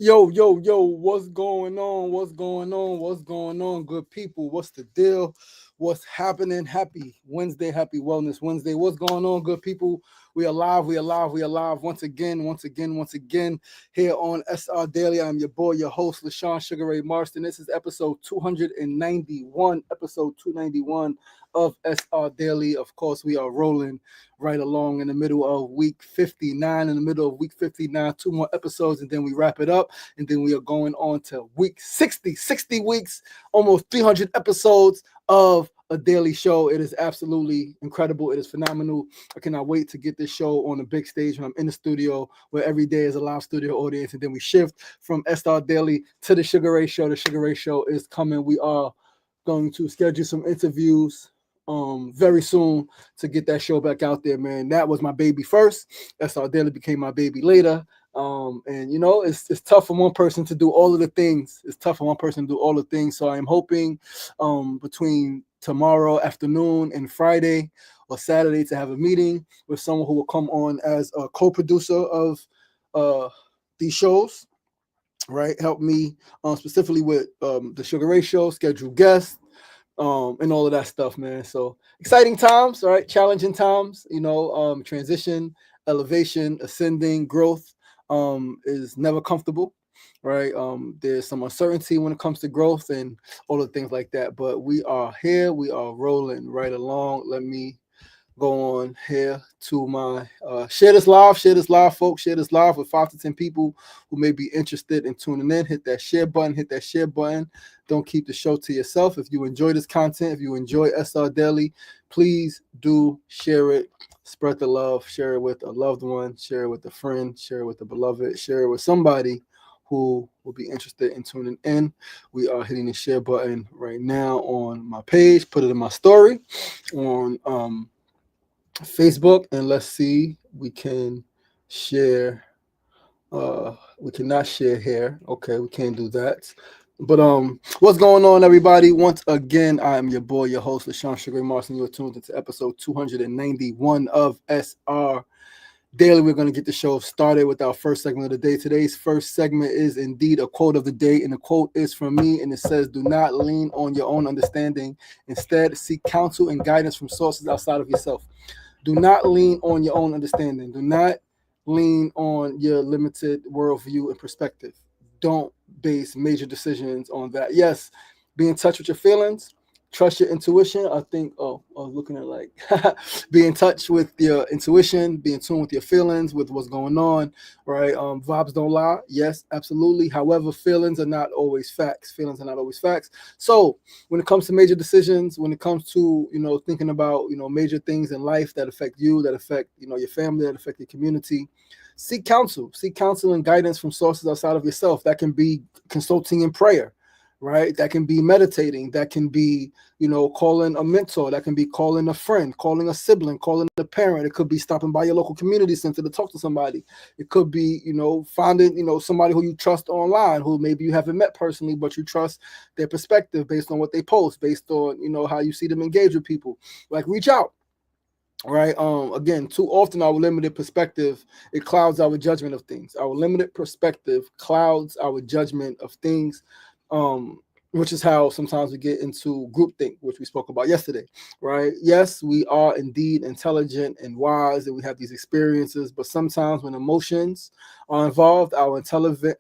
Yo, what's going on? What's going on? What's going on, good people? What's the deal? What's happening? Happy Wednesday, happy Wellness Wednesday. What's going on, good people? We alive, we alive, we alive once again here on SR Daily. I'm your boy, your host, LaShawn Sugar Ray Marston. This is episode 291 of SR Daily. Of course, we are rolling right along in the middle of week 59. In the middle of week 59, two more episodes, and then we wrap it up. And then we are going on to week 60 weeks, almost 300 episodes of a daily show. It is absolutely incredible. It is phenomenal. I cannot wait to get this show on the big stage when I'm in the studio, where every day is a live studio audience. And then we shift from SR Daily to the Sugar Ray Show. The Sugar Ray Show is coming. We are going to schedule some interviews very soon to get that show back out there, man. That was my baby first. SR Daily became my baby later. And it's tough for one person to do all of the things. It's tough for one person to do all the things. So I'm hoping between tomorrow afternoon and Friday or Saturday to have a meeting with someone who will come on as a co-producer of these shows, right? Help me specifically with the Sugar Ray Show, schedule guests, and all of that stuff, man. So exciting times, right? Challenging times, transition, elevation, ascending, growth is never comfortable, right? There's some uncertainty when it comes to growth and all the things like that. But we are here, we are rolling right along. Let me go on here to my share this live, folks. Share this live with 5 to 10 people who may be interested in tuning in. Hit that share button. Don't keep the show to yourself. If you enjoy this content, if you enjoy SR Daily, please do share it. Spread the love. Share it with a loved one. Share it with a friend. Share it with a beloved. Share it with somebody who will be interested in tuning in. We are hitting the share button right now on my page. Put it in my story on Facebook, and let's see, we can share. We cannot share here. Okay, we can't do that. But what's going on, everybody? Once again, I am your boy, your host, LaShawn Sugar Marston. You are tuned into episode 291 of SR Daily. We're going to get the show started with our first segment of the day. Today's first segment is indeed a quote of the day, and the quote is from me, and it says, "Do not lean on your own understanding. Instead, seek counsel and guidance from sources outside of yourself." Do not lean on your own understanding. Do not lean on your limited worldview and perspective. Don't base major decisions on that. Yes, be in touch with your feelings. Trust your intuition. I think, I was looking at like, be in touch with your intuition, be in tune with your feelings, with what's going on, right? Vibes don't lie. Yes, absolutely. However, feelings are not always facts. So when it comes to major decisions, when it comes to, thinking about, major things in life that affect you, that affect, your family, that affect your community, seek counsel and guidance from sources outside of yourself. That can be consulting in prayer, right? That can be meditating. That can be, calling a mentor. That can be calling a friend, calling a sibling, calling a parent. It could be stopping by your local community center to talk to somebody. It could be, finding, somebody who you trust online, who maybe you haven't met personally, but you trust their perspective based on what they post, based on, how you see them engage with people. Like, reach out. Right. Again, too often our limited perspective, it clouds our judgment of things. Our limited perspective clouds our judgment of things. Which is how sometimes we get into groupthink, which we spoke about yesterday, right? Yes, we are indeed intelligent and wise, and we have these experiences, but sometimes when emotions are involved, our intelligence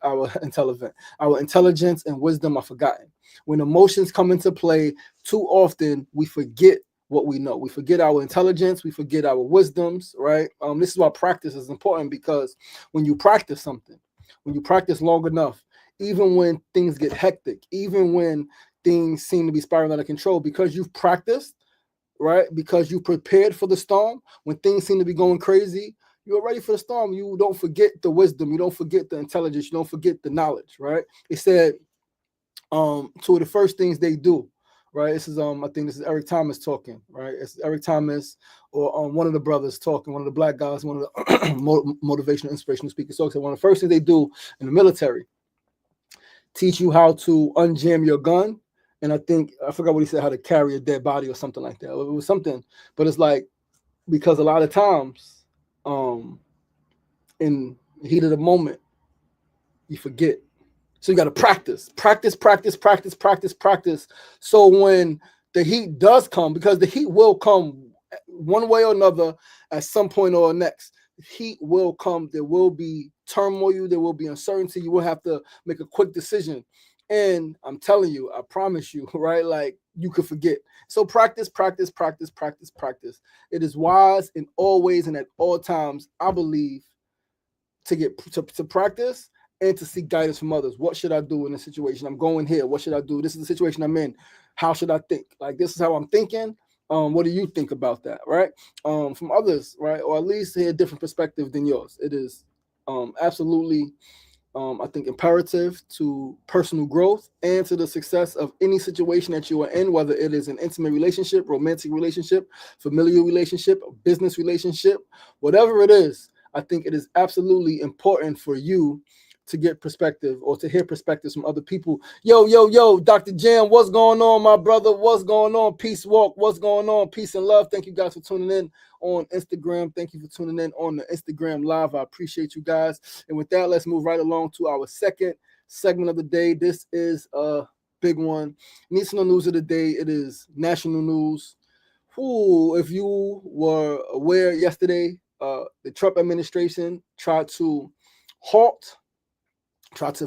and wisdom are forgotten. When emotions come into play, too often we forget what we know. We forget our intelligence. We forget our wisdoms, right? This is why practice is important, because when you practice something, when you practice long enough, even when things get hectic, even when things seem to be spiraling out of control, because you've practiced, right? Because you prepared for the storm, when things seem to be going crazy, you're ready for the storm. You don't forget the wisdom. You don't forget the intelligence. You don't forget the knowledge, right? It said, two of the first things they do, right? This is I think this is Eric Thomas talking, right? It's Eric Thomas or one of the brothers talking, one of the black guys, one of the motivational, inspirational speakers talking. So one of the first things they do in the military, teach you how to unjam your gun. And I forgot what he said, how to carry a dead body or something like that. It was something, but it's like, because a lot of times, in the heat of the moment, you forget So you got to practice. So when the heat does come, because the heat will come one way or another at some point or next. Heat will come. There will be turmoil. There will be uncertainty. You will have to make a quick decision. And I'm telling you, I promise you, right? Like you could forget. So practice. It is wise in all ways and at all times, I believe, to get to practice and to seek guidance from others. What should I do in this situation? I'm going here. What should I do? This is the situation I'm in. How should I think? Like this is how I'm thinking. What do you think about that, right? From others, right? Or at least hear a different perspective than yours. It is absolutely, I think, imperative to personal growth and to the success of any situation that you are in, whether it is an intimate relationship, romantic relationship, familial relationship, business relationship, whatever it is. I think it is absolutely important for you to get perspective or to hear perspectives from other people. Yo, Dr. Jam, what's going on, my brother? What's going on? Peace walk. What's going on? Peace and love. Thank you guys for tuning in on Instagram. Thank you for tuning in on the Instagram live. I appreciate you guys. And with that, let's move right along to our second segment of the day. This is a big one. Need to know news of the day. It is national news. If you were aware yesterday, the Trump administration tried to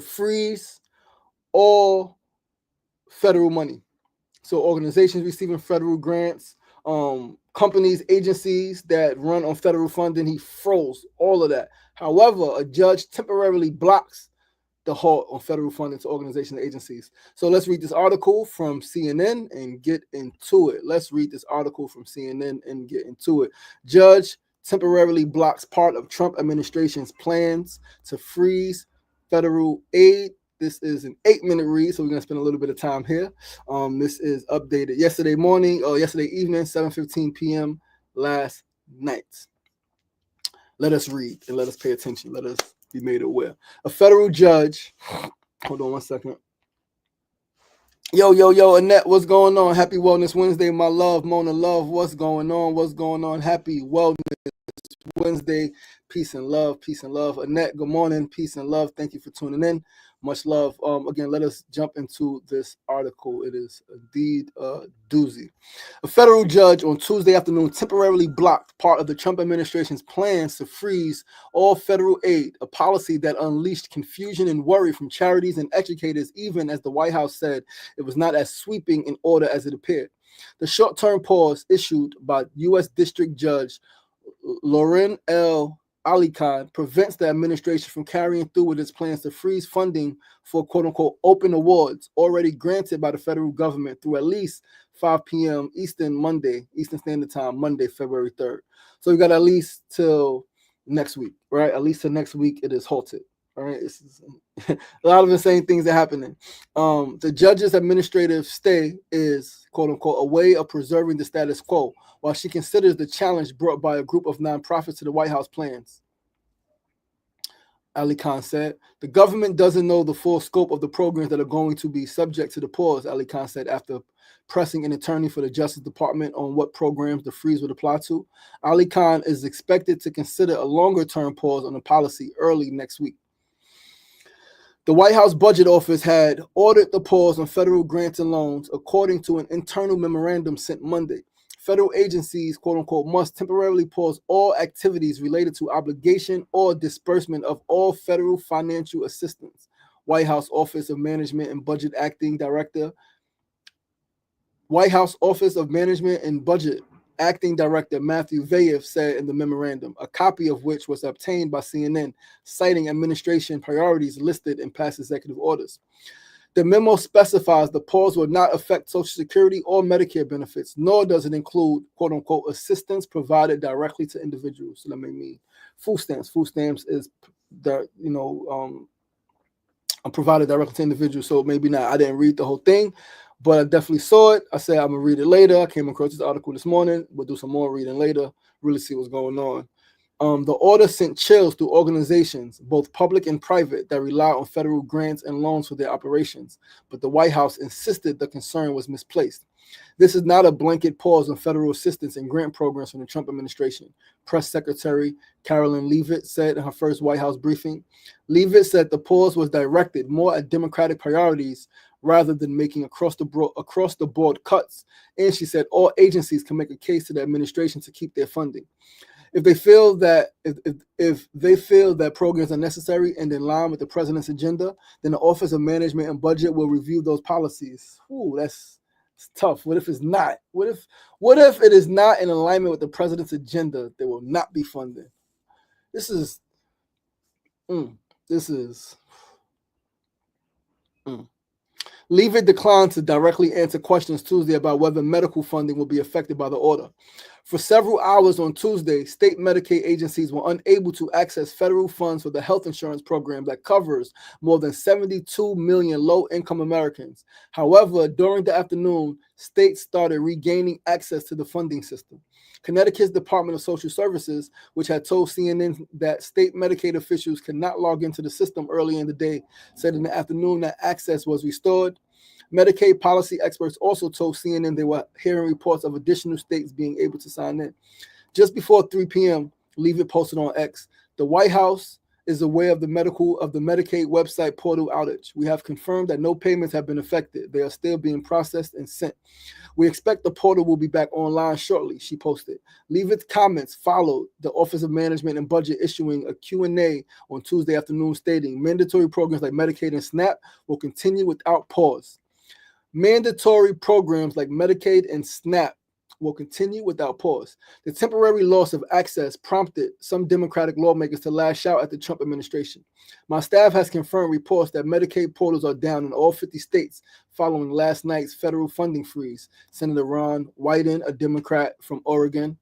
freeze all federal money. So organizations receiving federal grants, companies, agencies that run on federal funding, he froze all of that. However, a judge temporarily blocks the halt on federal funding to organizations and agencies. So let's read this article from CNN and get into it. Judge temporarily blocks part of Trump administration's plans to freeze federal aid. This is an 8-minute read, so we're going to spend a little bit of time here. This is updated yesterday evening, 7:15 p.m. last night. Let us read and let us pay attention. Let us be made aware. A federal judge, hold on one second. Yo, Annette, what's going on? Happy Wellness Wednesday, my love. Mona Love, what's going on? Happy Wellness Wednesday. Peace and love. Annette, good morning. Peace and love. Thank you for tuning in. Much love. Again, let us jump into this article. It is indeed a doozy. A federal judge on Tuesday afternoon temporarily blocked part of the Trump administration's plans to freeze all federal aid, a policy that unleashed confusion and worry from charities and educators, even as the White House said it was not as sweeping in order as it appeared. The short-term pause issued by U.S. District Judge Lauren L. Ali Khan prevents the administration from carrying through with its plans to freeze funding for quote-unquote open awards already granted by the federal government through at least 5 p.m. Eastern Standard Time, Monday, February 3rd. So we got at least till next week, right? At least till next week it is halted. All right, a lot of insane things are happening. The judge's administrative stay is, quote unquote, a way of preserving the status quo while she considers the challenge brought by a group of nonprofits to the White House plans. Ali Khan said, the government doesn't know the full scope of the programs that are going to be subject to the pause, Ali Khan said after pressing an attorney for the Justice Department on what programs the freeze would apply to. Ali Khan is expected to consider a longer-term pause on the policy early next week. The White House Budget Office had ordered the pause on federal grants and loans, according to an internal memorandum sent Monday. Federal agencies, quote unquote, must temporarily pause all activities related to obligation or disbursement of all federal financial assistance. White House Office of Management and Budget Acting Director Matthew Vayev said in the memorandum, a copy of which was obtained by CNN, citing administration priorities listed in past executive orders. The memo specifies the pause will not affect Social Security or Medicare benefits, nor does it include, quote unquote, assistance provided directly to individuals. So that may mean food stamps. Food stamps is provided directly to individuals, so maybe not. I didn't read the whole thing, but I definitely saw it. I said I'm gonna read it later. I came across this article this morning. We'll do some more reading later, really see what's going on. The order sent chills through organizations, both public and private, that rely on federal grants and loans for their operations, but the White House insisted the concern was misplaced. This is not a blanket pause on federal assistance and grant programs from the Trump administration, Press Secretary Carolyn Leavitt said in her first White House briefing. Leavitt said the pause was directed more at Democratic priorities rather than making across the board cuts. And she said all agencies can make a case to the administration to keep their funding. If they feel that if they feel that programs are necessary and in line with the president's agenda, then the Office of Management and Budget will review those policies. Ooh, that's tough. What if it's not? What if it is not in alignment with the president's agenda? There will not be funding. This is. Leavitt declined to directly answer questions Tuesday about whether medical funding will be affected by the order. For several hours on Tuesday, state Medicaid agencies were unable to access federal funds for the health insurance program that covers more than 72 million low-income Americans. However, during the afternoon, states started regaining access to the funding system. Connecticut's Department of Social Services, which had told CNN that state Medicaid officials could not log into the system early in the day, said in the afternoon that access was restored. Medicaid policy experts also told CNN they were hearing reports of additional states being able to sign in. Just before 3 p.m., Leavitt posted on X, "The White House is aware of the Medicaid website portal outage. We have confirmed that no payments have been affected. They are still being processed and sent. We expect the portal will be back online shortly," she posted. Leavitt's comments followed the Office of Management and Budget issuing a Q&A on Tuesday afternoon stating mandatory programs like Medicaid and SNAP will continue without pause. Mandatory programs like Medicaid and SNAP will continue without pause. The temporary loss of access prompted some Democratic lawmakers to lash out at the Trump administration. My staff has confirmed reports that Medicaid portals are down in all 50 states following last night's federal funding freeze, Senator Ron Wyden, a Democrat from Oregon,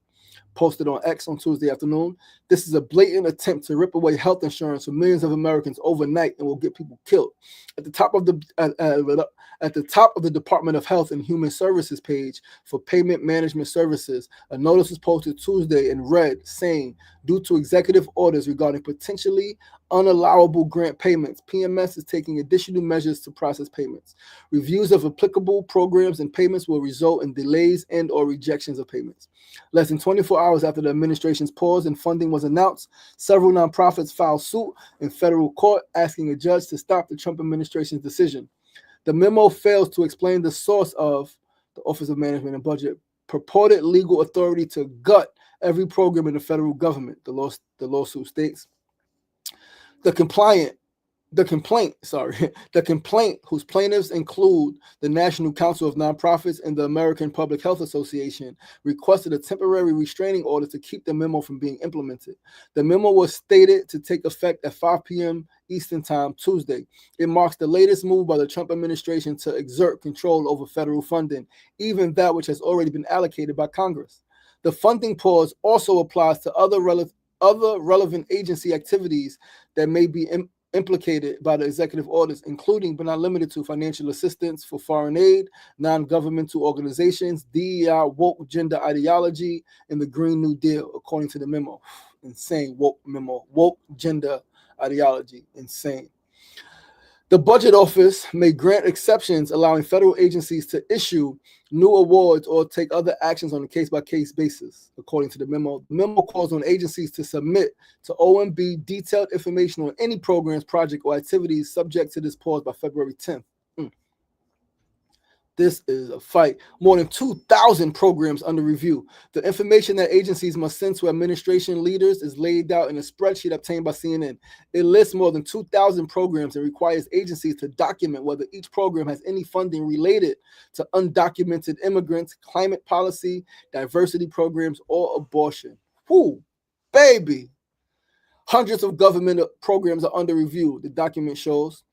posted on X on Tuesday afternoon. This is a blatant attempt to rip away health insurance from millions of Americans overnight and will get people killed. At the top of the Department of Health and Human Services page for payment management services, a notice was posted Tuesday and read, saying, due to executive orders regarding potentially unallowable grant payments, PMS is taking additional measures to process payments. Reviews of applicable programs and payments will result in delays and or rejections of payments. Less than 24 hours after the administration's pause in funding was announced, several nonprofits filed suit in federal court asking a judge to stop the Trump administration's decision. The memo fails to explain the source of the Office of Management and Budget purported legal authority to gut every program in the federal government, the lawsuit states. The complaint, whose plaintiffs include the National Council of Nonprofits and the American Public Health Association, requested a temporary restraining order to keep the memo from being implemented. The memo was stated to take effect at 5 p.m. Eastern Time Tuesday. It marks the latest move by the Trump administration to exert control over federal funding, even that which has already been allocated by Congress. The funding pause also applies to other relevant agency activities that may be implicated by the executive orders, including but not limited to financial assistance for foreign aid, non-governmental organizations, DEI, woke gender ideology, and the Green New Deal, according to the memo. Insane woke memo, woke gender ideology, insane. The Budget Office may grant exceptions, allowing federal agencies to issue new awards or take other actions on a case-by-case basis, according to the memo. The memo calls on agencies to submit to OMB detailed information on any programs, project, or activities subject to this pause by February 10th. This is a fight. More than 2,000 programs under review. The information that agencies must send to administration leaders is laid out in a spreadsheet obtained by CNN. It lists more than 2,000 programs and requires agencies to document whether each program has any funding related to undocumented immigrants, climate policy, diversity programs, or abortion. Whoo, baby. Hundreds of government programs are under review, the document shows,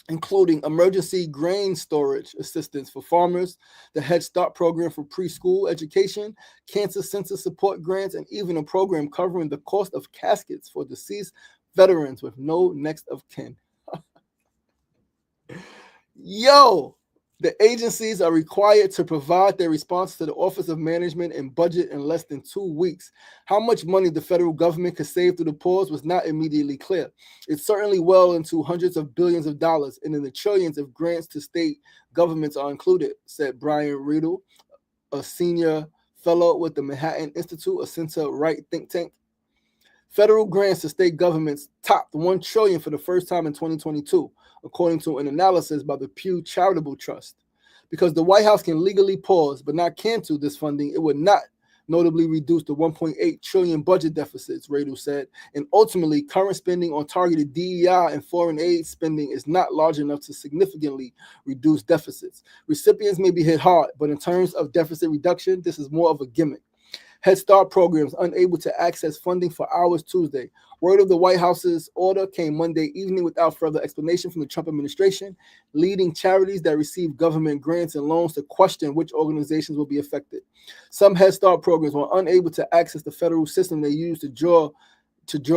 including emergency grain storage assistance for farmers, the Head Start program for preschool education, cancer center support grants, and even a program covering the cost of caskets for deceased veterans with no next of kin. Yo, The agencies are required to provide their response to the Office of Management and Budget in less than 2 weeks. How much money the federal government could save through the pause was not immediately clear. It's certainly well into hundreds of billions of dollars and in the trillions if grants to state governments are included, said Brian Riedel, a senior fellow with the Manhattan Institute, a center-right think tank. Federal grants to state governments topped $1 trillion for the first time in 2022, according to an analysis by the Pew Charitable Trust. Because the White House can legally pause but not cancel this funding, it would not notably reduce the $1.8 trillion budget deficits, Radel said. And ultimately, current spending on targeted DEI and foreign aid spending is not large enough to significantly reduce deficits. Recipients may be hit hard, but in terms of deficit reduction, this is more of a gimmick. Head Start programs unable to access funding for hours Tuesday. Word of the White House's order came Monday evening without further explanation from the Trump administration, leading charities that receive government grants and loans to question which organizations will be affected. Some Head Start programs were unable to access the federal system they use to draw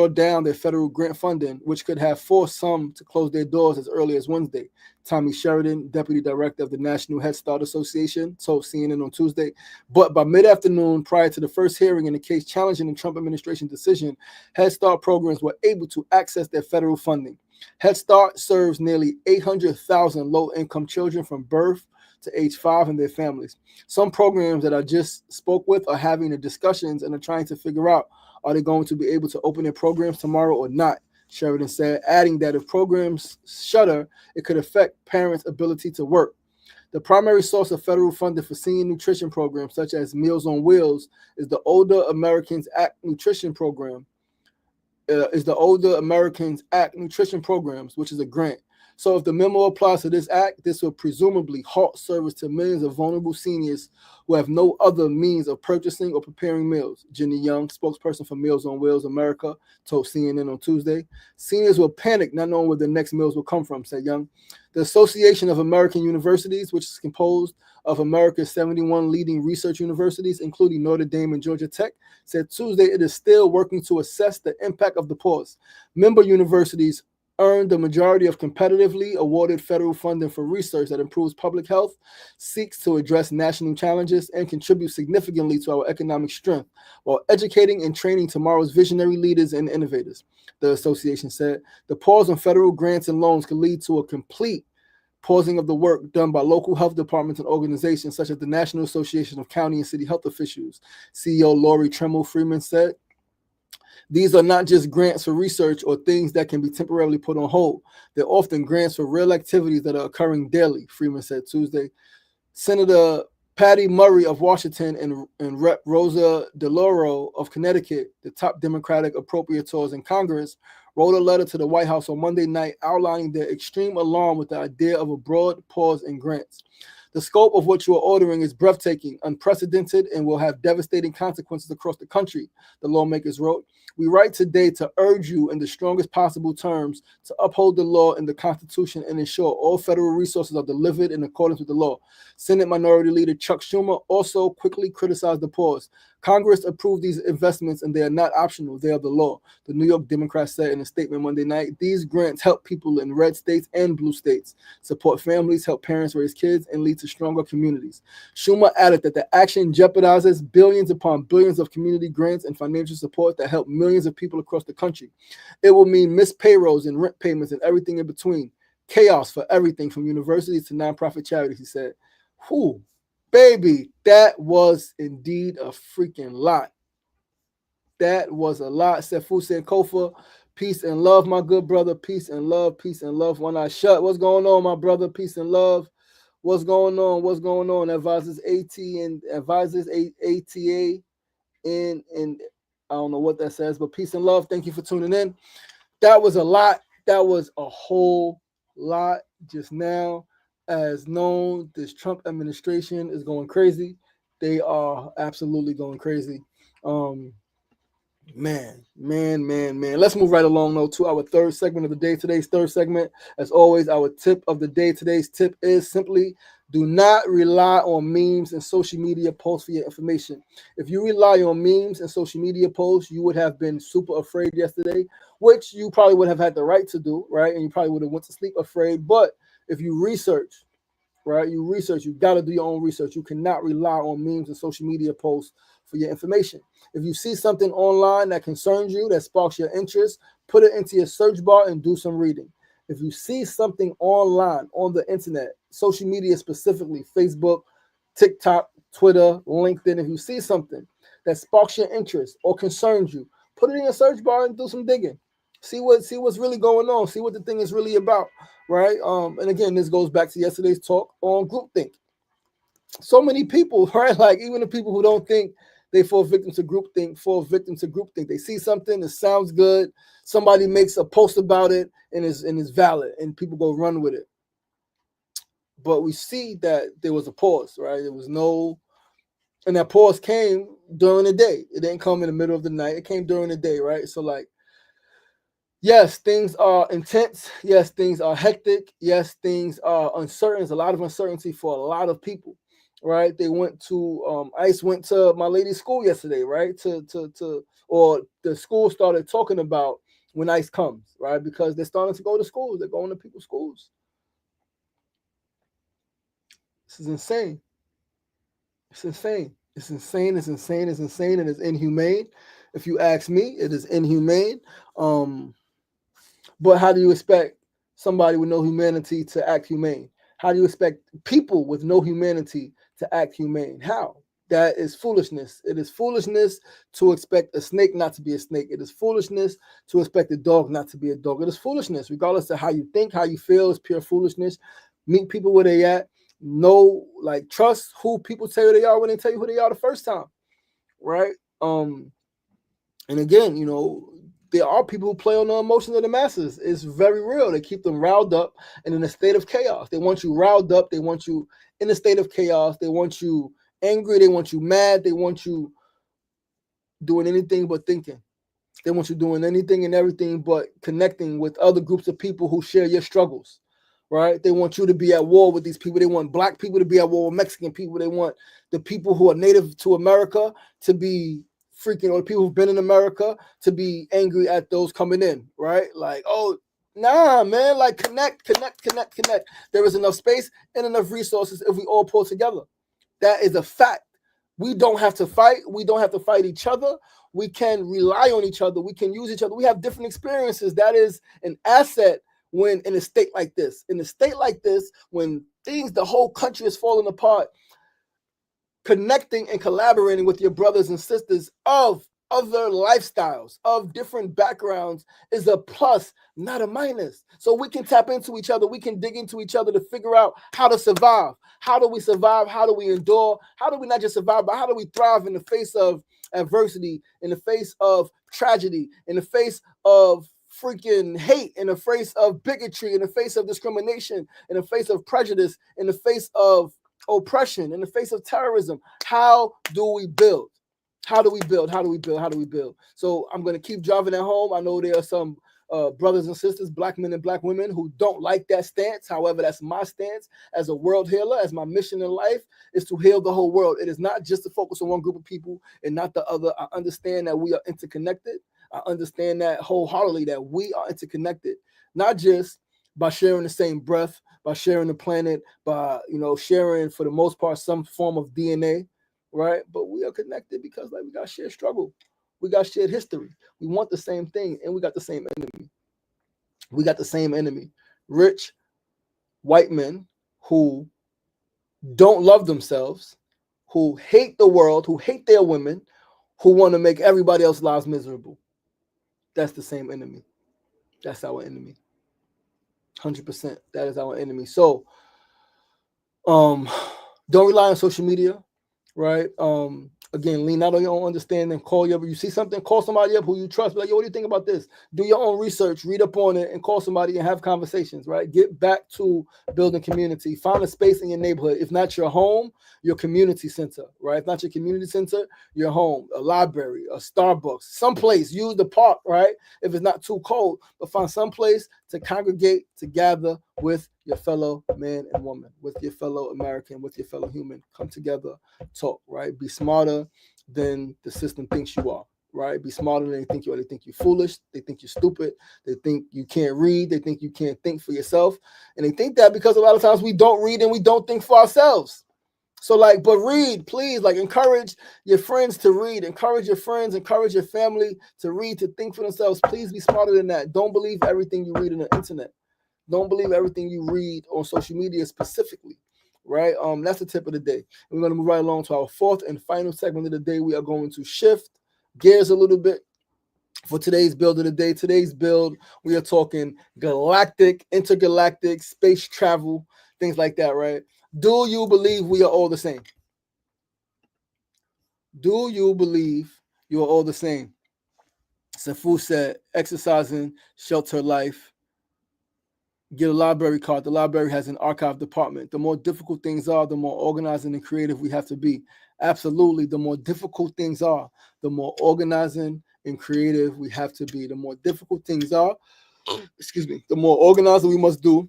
down their federal grant funding, which could have forced some to close their doors as early as Wednesday. Tommy Sheridan, deputy director of the National Head Start Association, told CNN on Tuesday. But by mid-afternoon, prior to the first hearing in the case challenging the Trump administration decision, Head Start programs were able to access their federal funding. Head Start serves nearly 800,000 low-income children from birth to age 5 and their families. Some programs that I just spoke with are having the discussions and are trying to figure out, are they going to be able to open their programs tomorrow or not? Sheridan said, adding that if programs shutter, it could affect parents' ability to work. The primary source of federal funding for senior nutrition programs, such as Meals on Wheels, is the Older Americans Act nutrition program. Programs, which is a grant. So if the memo applies to this act, this will presumably halt service to millions of vulnerable seniors who have no other means of purchasing or preparing meals. Jenny Young, spokesperson for Meals on Wheels America, told CNN on Tuesday. Seniors will panic not knowing where the next meals will come from, said Young. The Association of American Universities, which is composed of America's 71 leading research universities, including Notre Dame and Georgia Tech, said Tuesday it is still working to assess the impact of the pause. Member universities earned the majority of competitively awarded federal funding for research that improves public health, seeks to address national challenges, and contributes significantly to our economic strength, while educating and training tomorrow's visionary leaders and innovators, the association said. The pause on federal grants and loans could lead to a complete pausing of the work done by local health departments and organizations such as the National Association of County and City Health Officials, CEO Lori Tremble Freeman said. These are not just grants for research or things that can be temporarily put on hold. They're often grants for real activities that are occurring daily, Freeman said Tuesday. Senator Patty Murray of Washington and Rep. Rosa DeLauro of Connecticut, the top Democratic appropriators in Congress, wrote a letter to the White House on Monday night outlining their extreme alarm with the idea of a broad pause in grants. The scope of what you are ordering is breathtaking, unprecedented, and will have devastating consequences across the country, the lawmakers wrote. We write today to urge you in the strongest possible terms to uphold the law and the Constitution and ensure all federal resources are delivered in accordance with the law. Senate Minority Leader Chuck Schumer also quickly criticized the pause. Congress approved these investments and they are not optional, they are the law, the New York Democrats said in a statement Monday night. These grants help people in red states and blue states, support families, help parents raise kids, and lead to stronger communities. Schumer added that the action jeopardizes billions upon billions of community grants and financial support that help millions of people across the country. It will mean missed payrolls and rent payments and everything in between. Chaos for everything from universities to nonprofit charities, he said. Whew. Baby, that was indeed a freaking lot. That was a lot. Sefu Sankofa, peace and love, my good brother. Peace and love, peace and love. One eye shut. What's going on, my brother? Peace and love. What's going on? What's going on? Advisors AT and advisors ATA and I don't know what that says, but peace and love. Thank you for tuning in. That was a lot. That was a whole lot just now. As known, this Trump administration is going crazy. They are absolutely going crazy. Man. Let's move right along, though, to our third segment of the day. Today's third segment, as always, our tip of the day. Today's tip is simply do not rely on memes and social media posts for your information. If you rely on memes and social media posts, you would have been super afraid yesterday, which you probably would have had the right to do, right? And you probably would have went to sleep afraid. But if you research, right? You research. You got to do your own research. You cannot rely on memes and social media posts for your information. If you see something online that concerns you, that sparks your interest, put it into your search bar and do some reading. If you see something online on the internet, social media specifically, Facebook, TikTok, Twitter, LinkedIn, if you see something that sparks your interest or concerns you, put it in your search bar and do some digging. See what's really going on. See what the thing is really about, right? And again, this goes back to yesterday's talk on groupthink. So many people, right? Like even the people who don't think they fall victim to groupthink. They see something that sounds good, somebody makes a post about it, and is valid, and people go run with it. But we see that there was a pause, right? There was no, and that pause came during the day. It didn't come in the middle of the night. It came during the day, right? So like, yes, things are intense. Yes, things are hectic. Yes, things are uncertain. There's a lot of uncertainty for a lot of people, right? They went to ICE went to my lady's school yesterday, right? Or the school started talking about when ICE comes, right? Because they're starting to go to schools. They're going to people's schools. This is insane. It's insane. It's insane. It's insane. It's insane. And it's inhumane. If you ask me, it is inhumane. But how do you expect somebody with no humanity to act humane? How do you expect people with no humanity to act humane? How? That is foolishness. It is foolishness to expect a snake not to be a snake. It is foolishness to expect a dog not to be a dog. It is foolishness, regardless of how you think, how you feel. It's pure foolishness. Meet people where they at. Know, like, trust who people tell you they are when they tell you who they are the first time, right? And again, there are people who play on the emotions of the masses. It's very real. They keep them riled up and in a state of chaos. They want you riled up. They want you in a state of chaos. They want you angry. They want you mad. They want you doing anything but thinking. They want you doing anything and everything but connecting with other groups of people who share your struggles, right? They want you to be at war with these people. They want black people to be at war with Mexican people. They want the people who are native to America to be freaking, or the people who've been in America to be angry at those coming in, right? Like, oh, nah, man, like connect. There is enough space and enough resources if we all pull together. That is a fact. We don't have to fight. We don't have to fight each other. We can rely on each other. We can use each other. We have different experiences. That is an asset when in a state like this. In a state like this, when the whole country is falling apart, connecting and collaborating with your brothers and sisters of other lifestyles, of different backgrounds is a plus, not a minus. So we can tap into each other. We can dig into each other to figure out how to survive. How do we survive? How do we endure? How do we not just survive, but how do we thrive in the face of adversity, in the face of tragedy, in the face of freaking hate, in the face of bigotry, in the face of discrimination, in the face of prejudice, in the face of oppression, in the face of terrorism? How do we build? How do we build? How do we build? How do we build? So I'm going to keep driving that home. I know there are some brothers and sisters, black men and black women, who don't like that stance. However, that's my stance as a world healer, as my mission in life is to heal the whole world. It is not just to focus on one group of people and not the other. I understand that we are interconnected. I understand that wholeheartedly, that we are interconnected, not just by sharing the same breath, by sharing the planet, by sharing for the most part some form of DNA, right? But we are connected because we got shared struggle, we got shared history, we want the same thing, and we got the same enemy. We got the same enemy: rich white men who don't love themselves, who hate the world, who hate their women, who want to make everybody else's lives miserable. That's the same enemy. That's our enemy. 100%. That is our enemy. So, don't rely on social media, right? Again, lean out on your own understanding. You see something, call somebody up who you trust. Be like, yo, what do you think about this? Do your own research, read up on it, and call somebody and have conversations, right? Get back to building community. Find a space in your neighborhood. If not your home, your community center, right? If not your community center, your home, a library, a Starbucks, someplace. Use the park, right? If it's not too cold, but find someplace to congregate, to gather with your fellow man and woman, with your fellow American, with your fellow human. Come together, talk, right? Be smarter than the system thinks you are, right? Be smarter than they think you are. They think you're foolish. They think you're stupid. They think you can't read. They think you can't think for yourself. And they think that because a lot of times we don't read and we don't think for ourselves. So like, but read, please, like encourage your friends to read, encourage your friends, encourage your family to read, to think for themselves. Please be smarter than that. Don't believe everything you read on the internet. Don't believe everything you read on social media specifically, right? That's the tip of the day. And we're going to move right along to our fourth and final segment of the day. We are going to shift gears a little bit for today's build of the day. Today's build, we are talking galactic, intergalactic, space travel, things like that, right? Do you believe we are all the same? Do you believe you are all the same? Safu said, exercising, shelter life, get a library card. The library has an archive department. The more difficult things are, the more organizing and creative we have to be. Absolutely. The more difficult things are, the more organizing and creative we have to be. The more difficult things are, the more organizing we must do,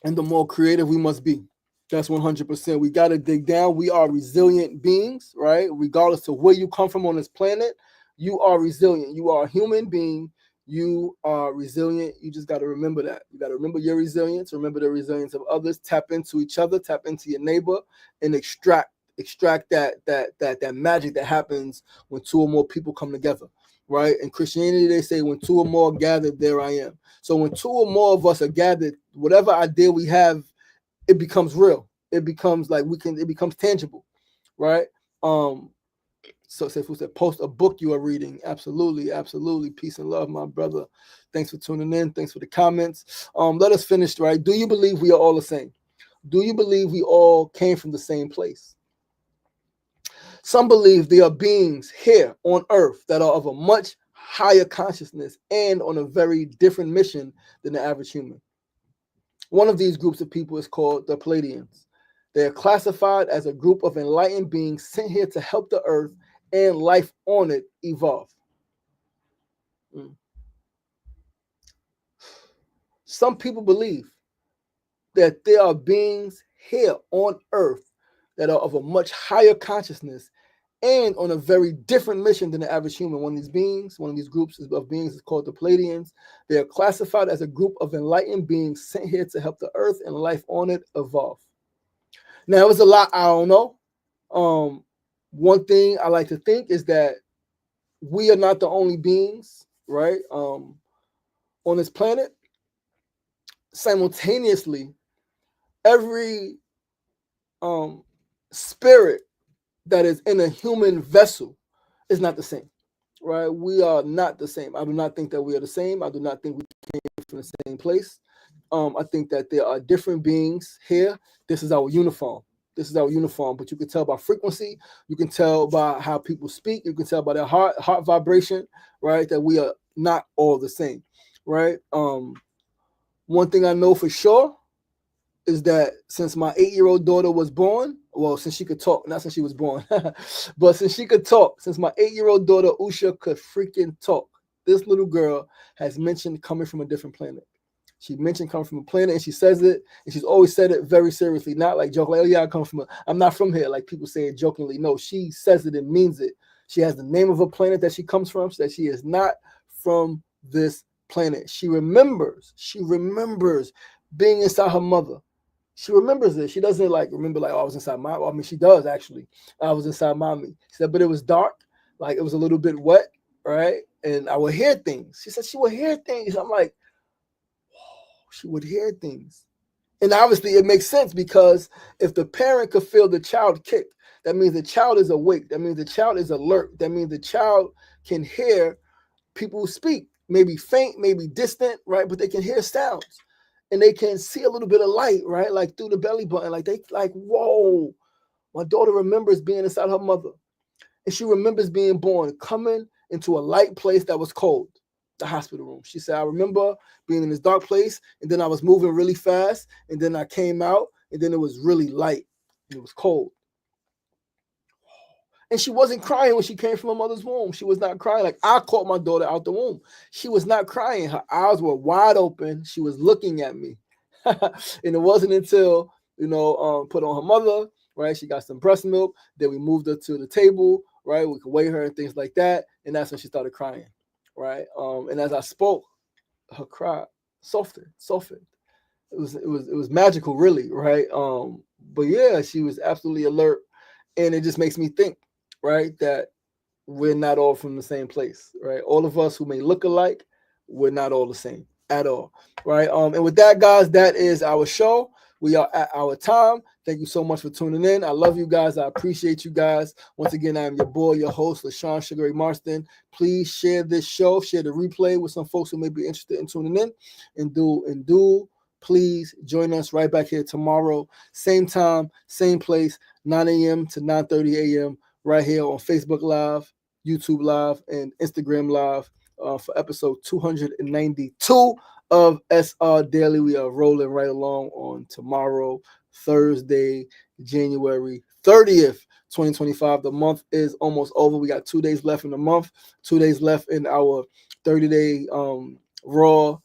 and the more creative we must be. That's 100%. We got to dig down. We are resilient beings, right? Regardless of where you come from on this planet, you are resilient. You are a human being. You are resilient. You just got to remember that. You got to remember your resilience, remember the resilience of others, tap into each other, tap into your neighbor, and extract that magic that happens when two or more people come together, right? In Christianity, they say when two or more are gathered, there I am. So when two or more of us are gathered, whatever idea we have, it becomes real. It becomes like it becomes tangible, right? So Sefu said, post a book you are reading. Absolutely, absolutely. Peace and love, my brother. Thanks for tuning in. Thanks for the comments. Let us finish, right? Do you believe we are all the same? Do you believe we all came from the same place? Some believe there are beings here on earth that are of a much higher consciousness and on a very different mission than the average human. One of these groups of people is called the Pleiadians. They are classified as a group of enlightened beings sent here to help the earth and life on it evolve. Some people believe that there are beings here on earth that are of a much higher consciousness and on a very different mission than the average human. One of these beings, one of these groups of beings is called the Pleiadians. They are classified as a group of enlightened beings sent here to help the earth and life on it evolve. Now, it was a lot I don't know. One thing I like to think is that we are not the only beings, right, on this planet. Simultaneously, every spirit that is in a human vessel is not the same, right? We are not the same. I do not think that we are the same. I do not think we came from the same place. I think that there are different beings here. This is our uniform. This is our uniform, but you can tell by frequency. You can tell by how people speak. You can tell by their heart vibration, right? That we are not all the same, right? One thing I know for sure is that since my 8-year-old daughter was born, well, since she could talk, not since she was born, but since she could talk, since my 8-year-old daughter Usha could freaking talk, this little girl has mentioned coming from a different planet. She mentioned coming from a planet, and she says it, and she's always said it very seriously, not like joke, like, oh yeah, I'm not from here, like people say it jokingly. No, she says it and means it. She has the name of a planet that she comes from, so that she is not from this planet. She remembers being inside her mother. She remembers it. She doesn't like remember like, oh, I was inside mommy. I mean, she does actually. I was inside mommy. She said, but it was dark, like it was a little bit wet, right? And I would hear things. She said she would hear things. I'm like, whoa, she would hear things. And obviously it makes sense, because if the parent could feel the child kick, that means the child is awake. That means the child is alert. That means the child can hear people speak, maybe faint, maybe distant, right? But they can hear sounds. And they can see a little bit of light, right? Like through the belly button. Like they like, whoa. My daughter remembers being inside her mother. And she remembers being born, coming into a light place that was cold, the hospital room. She said, I remember being in this dark place, and then I was moving really fast, and then I came out, and then it was really light, and it was cold. And she wasn't crying when she came from her mother's womb. She was not crying. Like I caught my daughter out the womb. She was not crying. Her eyes were wide open. She was looking at me. And it wasn't until, put on her mother, right? She got some breast milk. Then we moved her to the table. right? We could weigh her and things like that. And that's when she started crying, right? And as I spoke, her cry softened. It was magical, really, right? But yeah, she was absolutely alert, and it just makes me think, right, that we're not all from the same place, right? All of us who may look alike, we're not all the same at all, right? And with that, guys, that is our show. We are at our time. Thank you so much for tuning in. I love you guys. I appreciate you guys. Once again, I'm your boy, your host, LaShawn Sugar Ray Marston. Please share this show, share the replay with some folks who may be interested in tuning in, and do please join us right back here tomorrow, same time, same place, 9 a.m. to 9:30 a.m. right here on Facebook Live, YouTube Live, and Instagram Live for episode 292 of SR Daily. We are rolling right along on tomorrow, Thursday, January 30th, 2025. The month is almost over. We got 2 days left in the month, 2 days left in our 30-day raw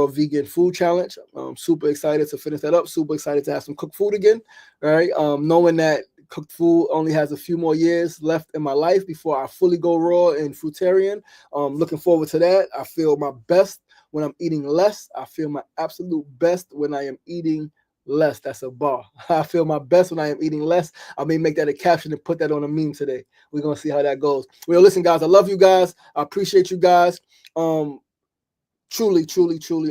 vegan food challenge. I'm super excited to finish that up. Super excited to have some cooked food again. All right. Knowing that cooked food only has a few more years left in my life before I fully go raw and fruitarian. Looking forward to that. I feel my best when I'm eating less. I feel my absolute best when I am eating less. That's a bar. I feel my best when I am eating less. I may make that a caption and put that on a meme today. We're going to see how that goes. Well, listen, guys, I love you guys. I appreciate you guys. Truly,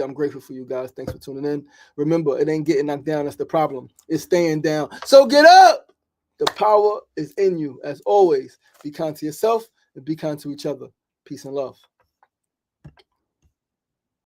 I'm grateful for you guys. Thanks for tuning in. Remember, it ain't getting knocked down. That's the problem. It's staying down. So get up. The power is in you. As always, be kind to yourself and be kind to each other. Peace and love.